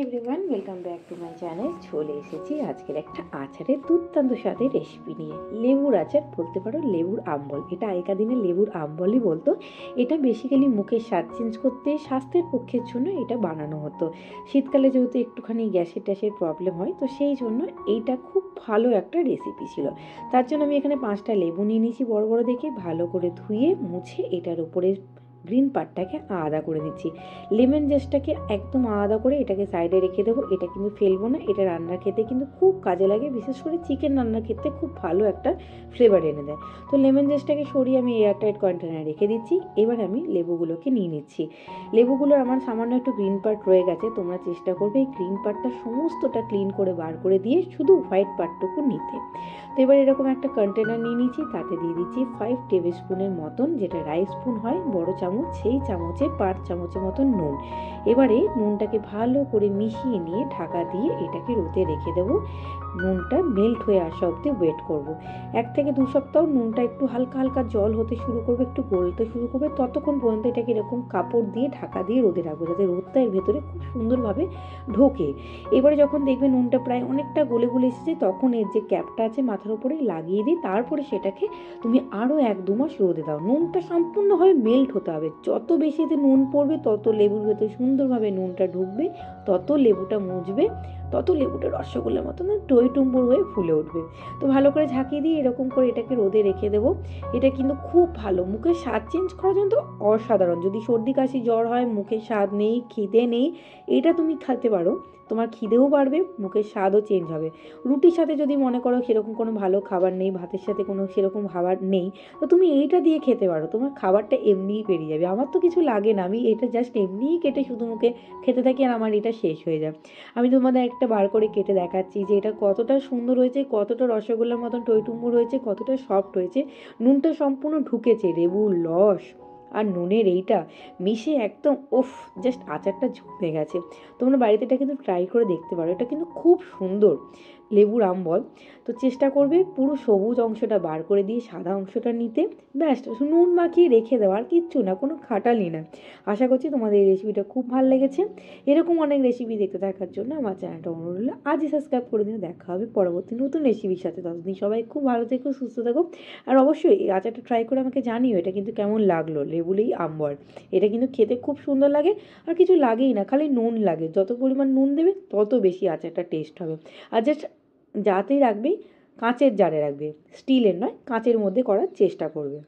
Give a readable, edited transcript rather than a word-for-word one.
Everyone, welcome back to my channel. চলে এসেছি আজকের একটা আচারের দুর্দান্ত স্বাদের রেসিপি নিয়ে। লেবুর আচার বলতে পারো, লেবুর আমবল। এটা আগেকার দিনে লেবুর আমবলই বলতো। এটা বেসিক্যালি মুখের স্বাদ চেঞ্জ করতে, স্বাস্থ্যের পক্ষের জন্য এটা বানানো হতো। শীতকালে যেহেতু একটুখানি গ্যাসের প্রবলেম হয়, তো সেই জন্য এইটা খুব ভালো একটা রেসিপি ছিল। তার জন্য আমি এখানে 5টা লেবু নিয়ে নিয়েছি বড় বড় দেখে, ভালো করে ধুয়ে মুছে এটার উপরে গ্রিন পার্টটাকে আলাদা করে নিচ্ছি। লেমন জেসটাকে একদম আলাদা করে এটাকে সাইডে রেখে দেবো। এটা কিন্তু ফেলবো না, এটা রান্নার খেতে কিন্তু খুব কাজে লাগে, বিশেষ করে চিকেন রান্নার ক্ষেত্রে খুব ভালো একটা ফ্লেভার এনে দেয়। তো লেমন জেসটাকে সরিয়ে আমি এয়ারটাইট কন্টেনারে রেখে দিচ্ছি। এবার আমি লেবুগুলোকে নিয়ে নিচ্ছি। লেবুগুলোর আমার সামান্য একটু গ্রিন পার্ট রয়ে গেছে, তোমরা চেষ্টা করবে এই গ্রিন পার্টটা সমস্তটা ক্লিন করে বার করে দিয়ে শুধু হোয়াইট পার্টটুকু নিতে। তো এবার এরকম একটা কন্টেনার নিয়ে নিচ্ছি, তাতে দিয়ে দিচ্ছি 5 টেবিল স্পুনের মতন, যেটা রাইস স্পুন হয় বড় চামচ, সেই চামচে 5 চামচের মতন নুন। এবারে নুনটাকে ভালো করে মিশিয়ে নিয়ে ঢাকা দিয়ে এটাকে রোদে রেখে দেবো। নুনটা মেল্ট হয়ে আসা অবধি ওয়েট করব। 1 থেকে 2 সপ্তাহ নুনটা একটু হালকা হালকা জল হতে শুরু করবে, একটু গলতে শুরু করবে, ততক্ষণ পর্যন্ত এটাকে এরকম কাপড় দিয়ে ঢাকা দিয়ে রোদে রাখবো, যাতে রোদটা এর ভেতরে খুব সুন্দরভাবে ঢোকে। এবারে যখন দেখবে নুনটা প্রায় অনেকটা গলে গলে এসেছে, তখন এর যে ক্যাপটা আছে মাথার উপরে লাগিয়ে দিই। তারপরে সেটাকে তুমি আরও 1-2 মাস রোদে দাও। নুনটা সম্পূর্ণভাবে মেল্ট হতে হবে। যত বেশি এতে নুন পড়বে, তত লেবুর ভেতরে সুন্দরভাবে নুনটা ঢুকবে, তত লেবুটা মুছবে, তত লেবুটা রসগোল্লার মতন টই টুম্বুর হয়ে ফুলে উঠবে। তো ভালো করে ঝাঁকিয়ে দিয়ে এরকম করে এটাকে রোদে রেখে দেবো। এটা কিন্তু খুব ভালো, মুখের স্বাদ চেঞ্জ করার জন্য অসাধারণ। যদি সর্দি কাশি জ্বর হয়, মুখের স্বাদ নেই, খিদে নেই, এটা তুমি খেতে পারো। তোমার খিদেও বাড়বে, মুখের স্বাদও চেঞ্জ হবে। রুটির সাথে যদি মনে করো সেরকম কোনো ভালো খাবার নেই, ভাতের সাথে কোনো সেরকম খাবার নেই, তো তুমি এইটা দিয়ে খেতে পারো। তোমার খাবারটা এমনিই পেরিয়ে যাবে। আমার তো কিছু লাগে না, আমি এটা জাস্ট এমনিই কেটে শুধু মুখে খেতে থাকি, আর আমার এটা শেষ হয়ে যায়। আমি তোমাদের একটা বার করে কেটে দেখাচ্ছি যে এটা কতটা সুন্দর হয়েছে, কতটা রসগোল্লার মতন টইটুম্বুর হয়েছে, কতটা সফট হয়েছে। নুনটা সম্পূর্ণ ঢুকেছে, লেবুর রস আর নুনের এইটা মিশে একদম জাস্ট আচারটা জমে গেছে। তোমরা বাড়িতে এটা কিন্তু ট্রাই করে দেখতে পারো। এটা কিন্তু খুব সুন্দর লেবুর আমবল। তো চেষ্টা করবে পুরো সবুজ অংশটা বার করে দিয়ে সাদা অংশটা নিতে। ব্যাস নুন মাখিয়ে রেখে দেওয়া, আর কিচ্ছু না, কোনো খাটালি না। আশা করছি তোমাদের এই রেসিপিটা খুব ভালো লেগেছে। এরকম অনেক রেসিপি দেখতে থাকার জন্য আমার চ্যানেলটা অনুরোধ হলো আজই সাবস্ক্রাইব করে দিন। দেখা হবে পরবর্তী নতুন রেসিপির সাথে। ততদিন সবাই খুব ভালো থেকো, সুস্থ থাকো। আর অবশ্যই এই আচারটা ট্রাই করে আমাকে জানিও এটা কিন্তু কেমন লাগলো। লেবুলেই আমবল, এটা কিন্তু খেতে খুব সুন্দর লাগে, আর কিছু লাগেই না, খালি নুন লাগে। যত পরিমাণ নুন দেবে তত বেশি আচারটা টেস্ট হবে। আর জাস্ট যাতেই রাখবে, কাঁচের জারে রাখবে, স্টিলের নয়, কাঁচের মধ্যে করার চেষ্টা করবে।